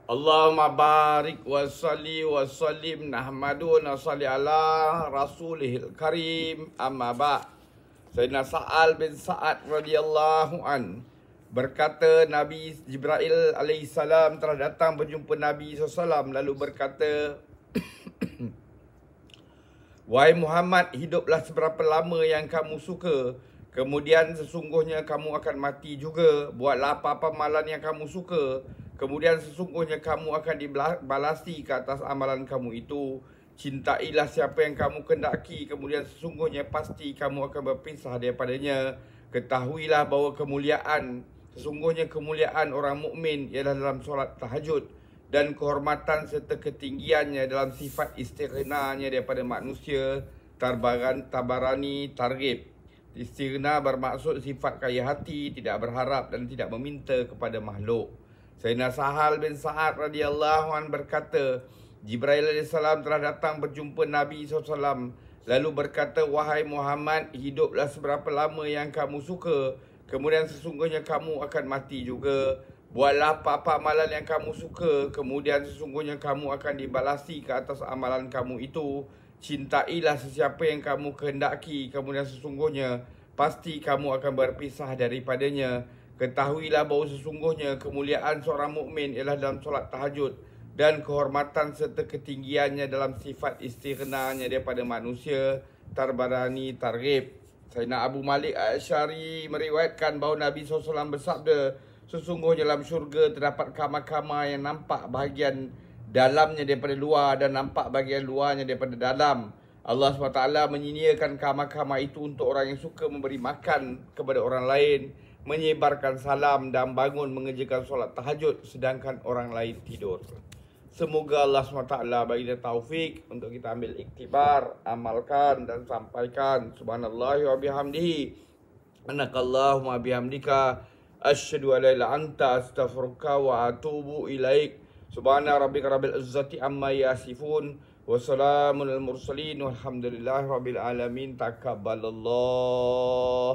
Allahumma barik wa salli wa sallim nahmadu wa salli ala rasulihil karim amma ba'. Sayyidina Sa'al bin Sa'ad radhiyallahu an berkata, Nabi Jibril alaihissalam telah datang berjumpa Nabi SAW lalu berkata, wahai Muhammad, hiduplah seberapa lama yang kamu suka, kemudian sesungguhnya kamu akan mati juga. Buatlah apa-apa amalan yang kamu suka, kemudian sesungguhnya kamu akan dibalasi ke atas amalan kamu itu. Cintailah siapa yang kamu kendaki, kemudian sesungguhnya pasti kamu akan berpisah daripadanya. Ketahuilah bahawa sesungguhnya kemuliaan orang mukmin ialah dalam solat tahajud, dan kehormatan serta ketinggiannya dalam sifat istighnanya daripada manusia. Tabarani targhib. Istighna bermaksud sifat kaya hati, tidak berharap dan tidak meminta kepada makhluk. Sayyidina Sahal bin Sa'ad radhiyallahu an berkata, Jibril alaihissalam telah datang berjumpa Nabi SAW lalu berkata, wahai Muhammad, hiduplah seberapa lama yang kamu suka, kemudian sesungguhnya kamu akan mati juga. Buatlah apa-apa amalan yang kamu suka, kemudian sesungguhnya kamu akan dibalasi ke atas amalan kamu itu. Cintailah sesiapa yang kamu kehendaki, kemudian sesungguhnya pasti kamu akan berpisah daripadanya. Ketahuilah bahawa sesungguhnya kemuliaan seorang mukmin ialah dalam solat tahajud, dan kehormatan serta ketinggiannya dalam sifat istighnanya daripada manusia. Tabarani targhib. Sayyidina Abu Malik Al-Asy'ari meriwayatkan bahawa Nabi SAW bersabda, sesungguhnya dalam syurga terdapat kamar-kamar yang nampak bahagian dalamnya daripada luar dan nampak bahagian luarnya daripada dalam. Allah SWT menyediakan kamar-kamar itu untuk orang yang suka memberi makan kepada orang lain, menyebarkan salam dan bangun mengerjakan solat tahajud sedangkan orang lain tidur. Semoga Allah SWT bagi kita taufik untuk kita ambil iktibar, amalkan dan sampaikan. Subhanallah wa bihamdihi, anakallahumma bihamdika, asyhadu an la ilaha illa anta, astaghfiruka wa atubu ilaik. Subhana rabbika rabbil izzati amma yasifun, wa salamun al mursalin, walhamdulillahi rabbil alamin. Takabbalallah.